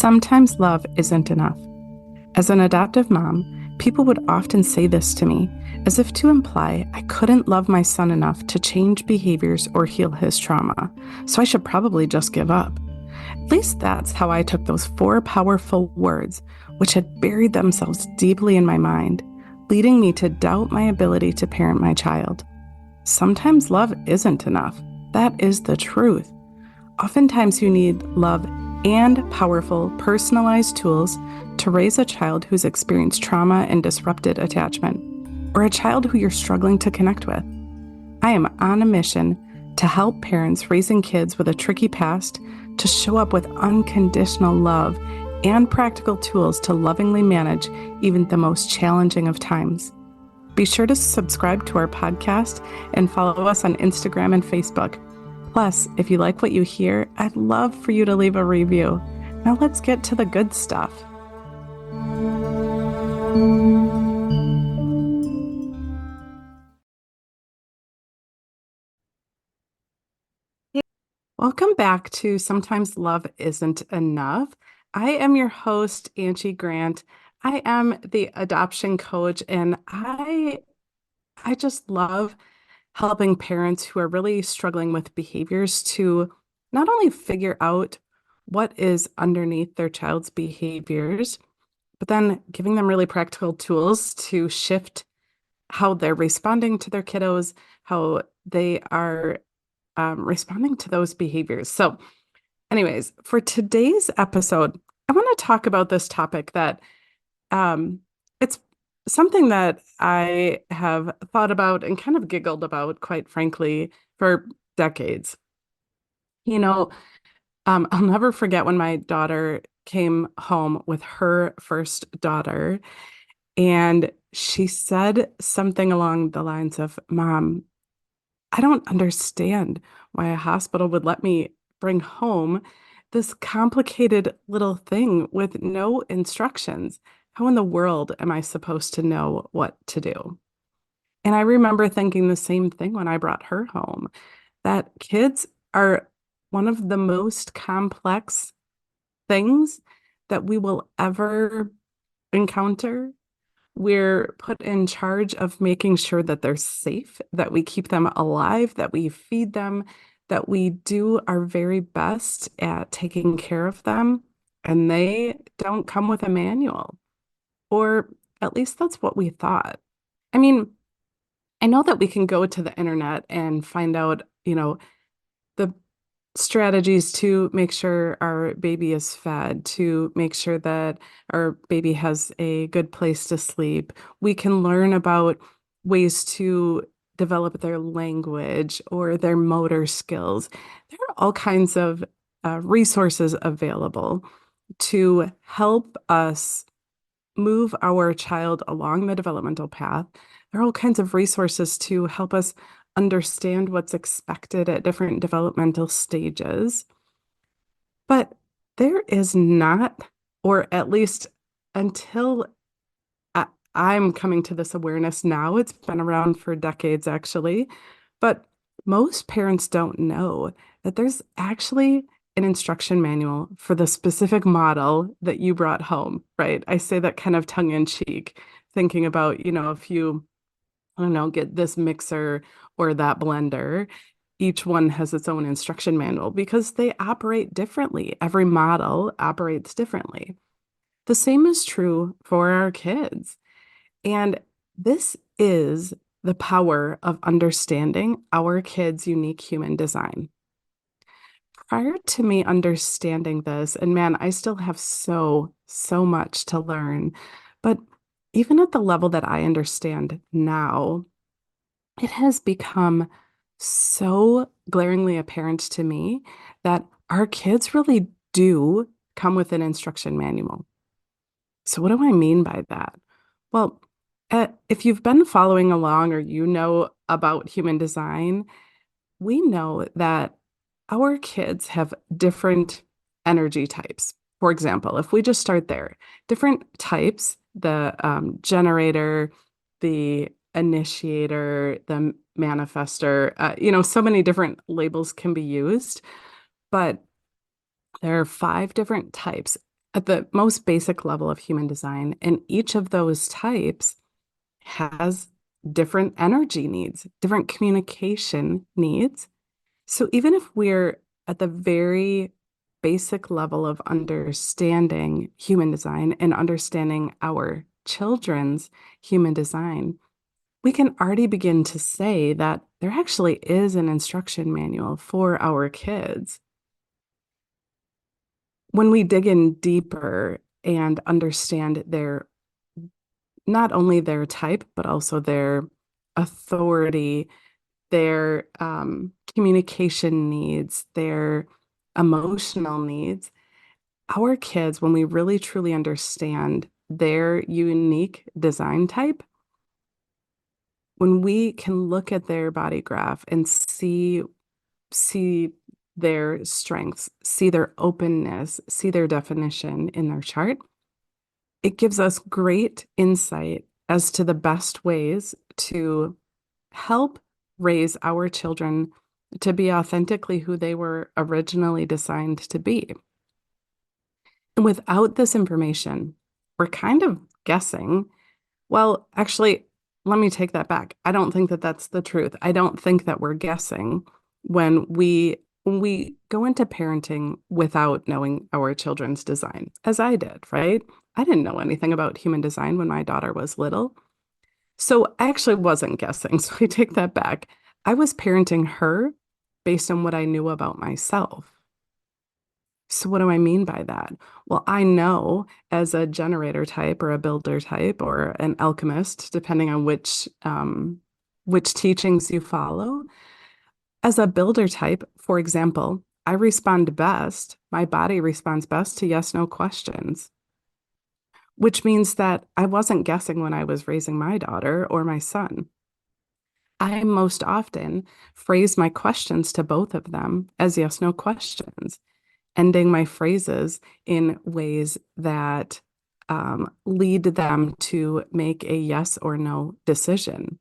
Sometimes love isn't enough. As an adoptive mom, people would often say this to me, as if to imply I couldn't love my son enough to change behaviors or heal his trauma, so I should probably just give up. At least that's how I took those four powerful words, which had buried themselves deeply in my mind, leading me to doubt my ability to parent my child. Sometimes love isn't enough. That is the truth. Oftentimes, you need love and powerful, personalized tools to raise a child who's experienced trauma and disrupted attachment, or a child who you're struggling to connect with. I am on a mission to help parents raising kids with a tricky past to show up with unconditional love and practical tools to lovingly manage even the most challenging of times. Be sure to subscribe to our podcast and follow us on Instagram and Facebook. Plus, if you like what you hear, I'd love for you to leave a review. Now let's get to the good stuff. Welcome back to Sometimes Love Isn't Enough. I am your host, Angie Grandt. I am the adoption coach, and I just love helping parents who are really struggling with behaviors to not only figure out what is underneath their child's behaviors, but then giving them really practical tools to shift how they're responding to their kiddos, how they are responding to those behaviors. So, anyways, for today's episode, I want to talk about this topic that it's something that I have thought about and kind of giggled about, quite frankly, for decades. You know, I'll never forget when my daughter came home with her first daughter, and she said something along the lines of, "Mom, I don't understand why a hospital would let me bring home this complicated little thing with no instructions. How in the world am I supposed to know what to do?" And I remember thinking the same thing when I brought her home, that kids are one of the most complex things that we will ever encounter. We're put in charge of making sure that they're safe, that we keep them alive, that we feed them, that we do our very best at taking care of them. And they don't come with a manual, or at least that's what we thought. I mean, I know that we can go to the internet and find out, the strategies to make sure our baby is fed, to make sure that our baby has a good place to sleep. We can learn about ways to develop their language or their motor skills. There are all kinds of resources available to help us move our child along the developmental path. There are all kinds of resources to help us understand what's expected at different developmental stages. But there is not, or at least until I'm coming to this awareness now, it's been around for decades actually, but most parents don't know that there's actually an instruction manual for the specific model that you brought home, right? I say that kind of tongue in cheek, thinking about, if you, I don't know, get this mixer or that blender, each one has its own instruction manual because they operate differently. Every model operates differently. The same is true for our kids. And this is the power of understanding our kids' unique human design. Prior to me understanding this, and man, I still have so much to learn, but even at the level that I understand now, it has become so glaringly apparent to me that our kids really do come with an instruction manual. So what do I mean by that? Well, if you've been following along or you know about human design, we know that our kids have different energy types. For example, if we just start there, different types, the generator, the initiator, the manifester, so many different labels can be used, but there are 5 different types. at the most basic level of human design, and each of those types has different energy needs, different communication needs. So even if we're at the very basic level of understanding human design and understanding our children's human design, we can already begin to say that there actually is an instruction manual for our kids. When we dig in deeper and understand their not only their type, but also their authority, their communication needs, their emotional needs, our kids, when we really truly understand their unique design type, when we can look at their body graph and see their strengths, see their openness, see their definition in their chart, it gives us great insight as to the best ways to help raise our children to be authentically who they were originally designed to be. And without this information, we're kind of guessing. Well, actually, let me take that back. I don't think that that's the truth. I don't think that we're guessing when we go into parenting without knowing our children's design, as I did, right? I didn't know anything about human design when my daughter was little. So I actually wasn't guessing. So I take that back. I was parenting her based on what I knew about myself. So what do I mean by that? Well, I know as a generator type or a builder type or an alchemist, depending on which teachings you follow. As a builder type, for example, I respond best, my body responds best to yes, no questions, which means that I wasn't guessing when I was raising my daughter or my son. I most often phrase my questions to both of them as yes, no questions, ending my phrases in ways that lead them to make a yes or no decision.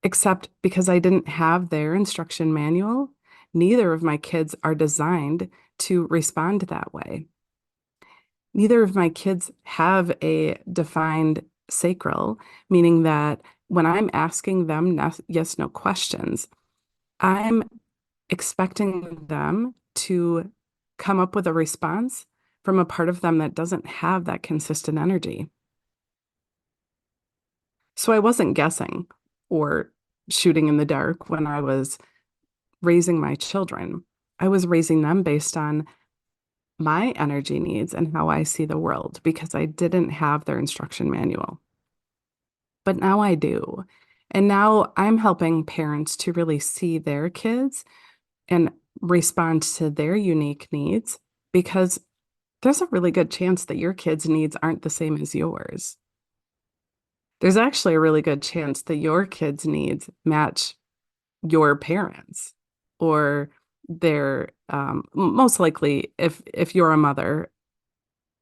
Except because I didn't have their instruction manual, neither of my kids are designed to respond that way. Neither of my kids have a defined sacral, meaning that when I'm asking them yes, no questions, I'm expecting them to come up with a response from a part of them that doesn't have that consistent energy. So I wasn't guessing or shooting in the dark when I was raising my children. I was raising them based on my energy needs and how I see the world because I didn't have their instruction manual. But now I do. And now I'm helping parents to really see their kids and respond to their unique needs because there's a really good chance that your kids' needs aren't the same as yours. There's actually a really good chance that your kids' needs match your parents or their most likely if you're a mother,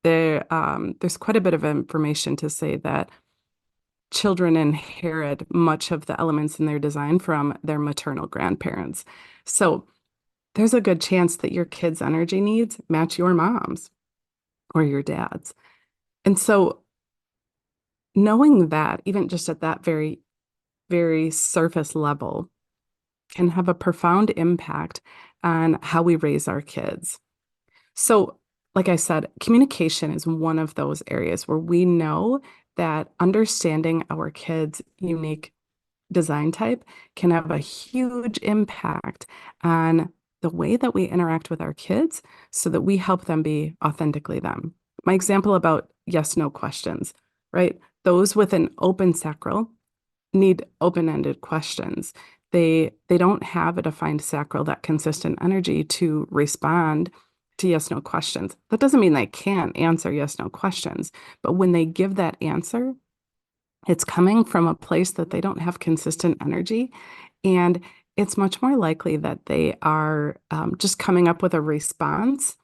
there's quite a bit of information to say that children inherit much of the elements in their design from their maternal grandparents. So there's a good chance that your kids' energy needs match your mom's or your dad's. And so knowing that, even just at that very, very surface level, can have a profound impact on how we raise our kids. So, like I said, communication is one of those areas where we know that understanding our kids' unique design type can have a huge impact on the way that we interact with our kids so that we help them be authentically them. My example about yes, no questions, right? Those with an open sacral need open-ended questions. They don't have a defined sacral, that consistent energy to respond to yes, no questions. That doesn't mean they can't answer yes, no questions, but when they give that answer, it's coming from a place that they don't have consistent energy. And it's much more likely that they are just coming up with a response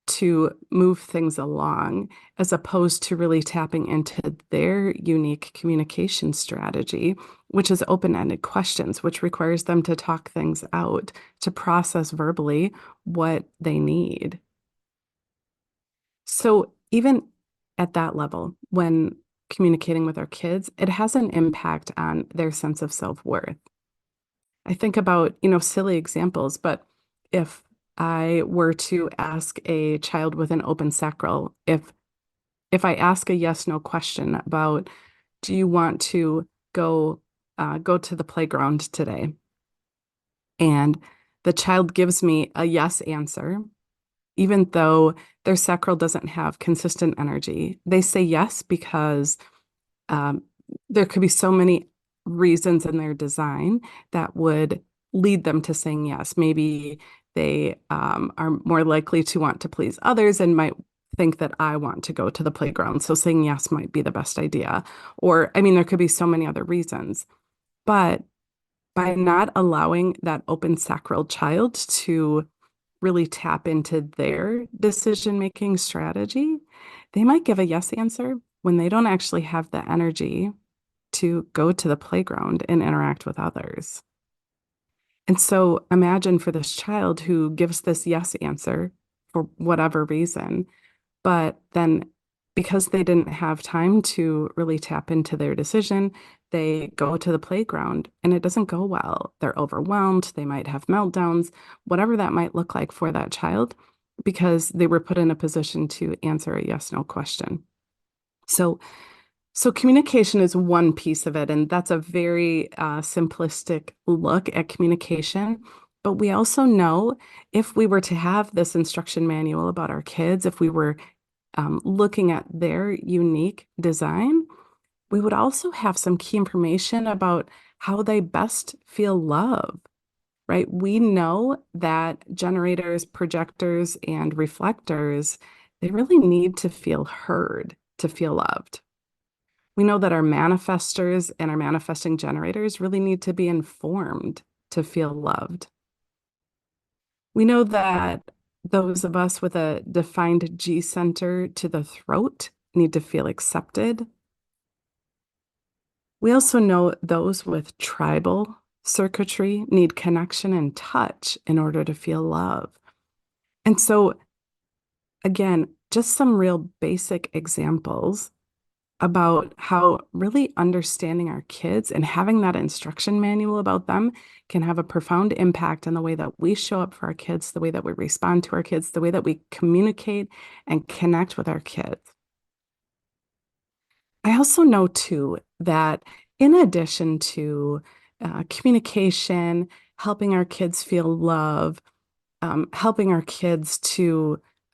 to move things along, as opposed to really tapping into their unique communication strategy, which is open-ended questions, which requires them to talk things out, to process verbally what they need. So even at that level, when communicating with our kids, it has an impact on their sense of self-worth. I think about, silly examples, but if I were to ask a child with an open sacral, if I ask a yes no question about, do you want to go to the playground today? And the child gives me a yes answer, even though their sacral doesn't have consistent energy. They say yes because um, there could be so many reasons in their design that would lead them to saying yes. Maybe they are more likely to want to please others and might think that I want to go to the playground. So saying yes might be the best idea. Or, I mean, there could be so many other reasons. But by not allowing that open sacral child to really tap into their decision-making strategy, they might give a yes answer when they don't actually have the energy to go to the playground and interact with others. And so imagine for this child who gives this yes answer for whatever reason, but then because they didn't have time to really tap into their decision, they go to the playground and it doesn't go well. They're overwhelmed. They might have meltdowns, whatever that might look like for that child, because they were put in a position to answer a yes, no question. So, so communication is one piece of it, and that's a very simplistic look at communication. But we also know if we were to have this instruction manual about our kids, if we were looking at their unique design, we would also have some key information about how they best feel love, right? We know that generators, projectors, and reflectors, they really need to feel heard to feel loved. We know that our manifestors and our manifesting generators really need to be informed to feel loved. We know that those of us with a defined G center to the throat need to feel accepted. We also know those with tribal circuitry need connection and touch in order to feel love. And so, again, just some real basic examples about how really understanding our kids and having that instruction manual about them can have a profound impact on the way that we show up for our kids, the way that we respond to our kids, the way that we communicate and connect with our kids. I also know too that in addition to communication, helping our kids feel love, helping our kids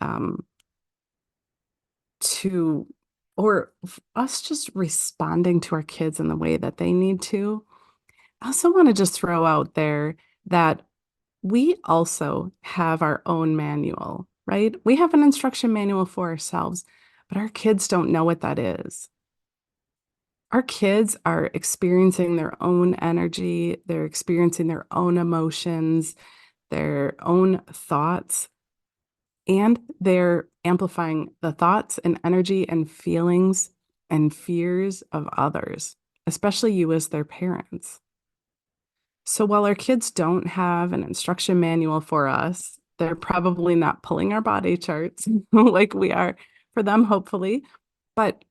um, to or us just responding to our kids in the way that they need to. I also want to just throw out there that we also have our own manual, right? We have an instruction manual for ourselves, but our kids don't know what that is. Our kids are experiencing their own energy, they're experiencing their own emotions, their own thoughts, and they're amplifying the thoughts and energy and feelings and fears of others, especially you as their parents. So while our kids don't have an instruction manual for us, they're probably not pulling our body charts like we are for them, hopefully. But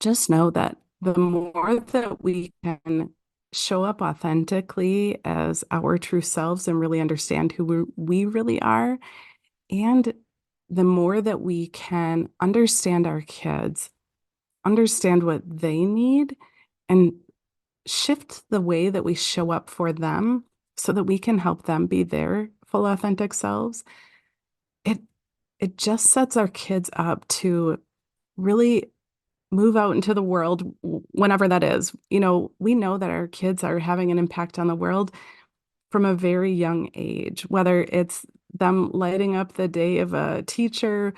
just know that the more that we can show up authentically as our true selves and really understand who we really are, and the more that we can understand our kids, understand what they need, and shift the way that we show up for them so that we can help them be their full authentic selves, it it just sets our kids up to really move out into the world whenever that is. We know that our kids are having an impact on the world from a very young age, whether it's them lighting up the day of a teacher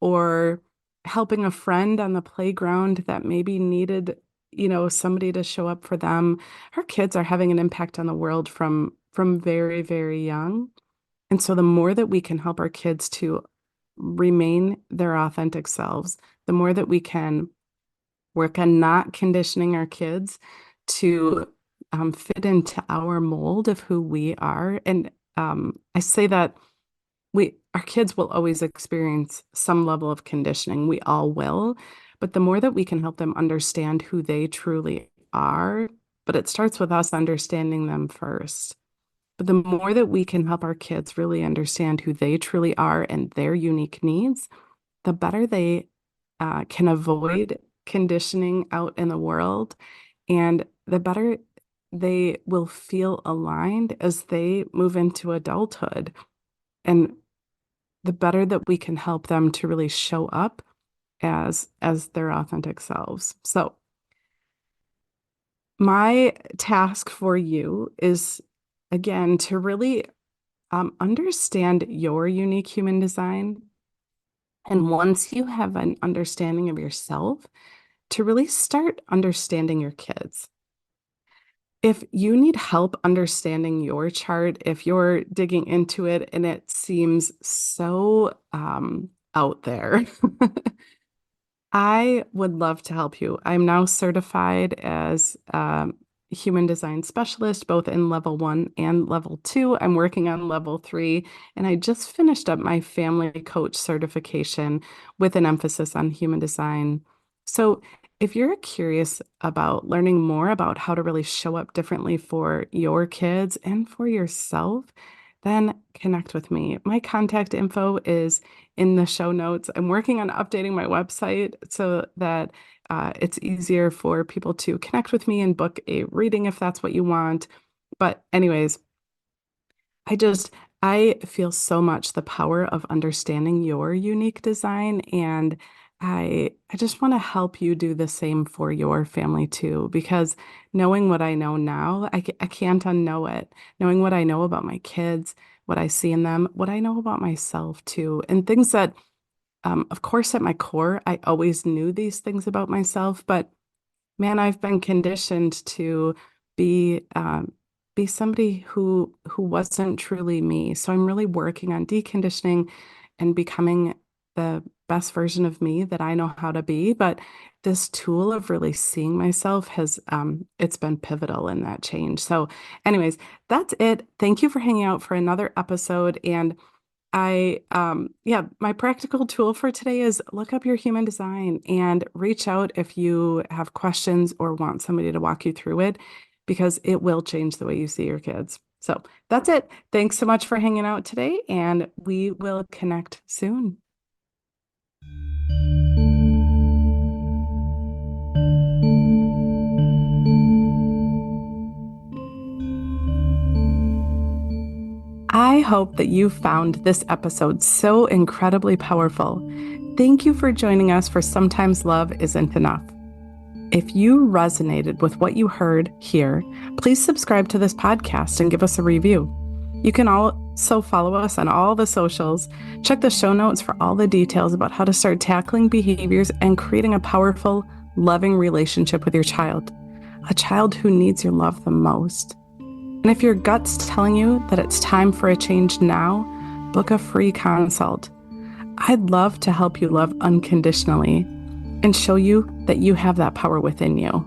or helping a friend on the playground that maybe needed, somebody to show up for them. Our kids are having an impact on the world from very, very young. And so the more that we can help our kids to remain their authentic selves, the more that we can work on not conditioning our kids to fit into our mold of who we are. And I say that our kids will always experience some level of conditioning. We all will. But the more that we can help them understand who they truly are, but it starts with us understanding them first. But the more that we can help our kids really understand who they truly are and their unique needs, the better they can avoid conditioning out in the world, and the better they will feel aligned as they move into adulthood. And the better that we can help them to really show up as their authentic selves. So my task for you is, again, to really understand your unique human design. And once you have an understanding of yourself, to really start understanding your kids. If you need help understanding your chart, if you're digging into it and it seems so out there, I would love to help you. I'm now certified as human design specialist, both in level 1 and level 2. I'm working on level 3, and I just finished up my family coach certification with an emphasis on human design. So if you're curious about learning more about how to really show up differently for your kids and for yourself, then connect with me. My contact info is in the show notes. I'm working on updating my website so that it's easier for people to connect with me and book a reading if that's what you want. But anyways, I feel so much the power of understanding your unique design, and I just want to help you do the same for your family too, because knowing what I know now, I can't unknow it. Knowing what I know about my kids, what I see in them, what I know about myself too, and things that, of course, at my core, I always knew these things about myself, but man, I've been conditioned to be be somebody who wasn't truly me. So I'm really working on deconditioning and becoming the best version of me that I know how to be. But this tool of really seeing myself has it's been pivotal in that change. So anyways, that's it. Thank you for hanging out for another episode. And yeah, my practical tool for today is look up your human design and reach out if you have questions or want somebody to walk you through it, because it will change the way you see your kids. So that's it. Thanks so much for hanging out today, and we will connect soon. I hope that you found this episode so incredibly powerful. Thank you for joining us for Sometimes Love Isn't Enough. If you resonated with what you heard here, please subscribe to this podcast and give us a review. You can also follow us on all the socials. Check the show notes for all the details about how to start tackling behaviors and creating a powerful, loving relationship with your child, a child who needs your love the most. And if your gut's telling you that it's time for a change now, book a free consult. I'd love to help you love unconditionally and show you that you have that power within you.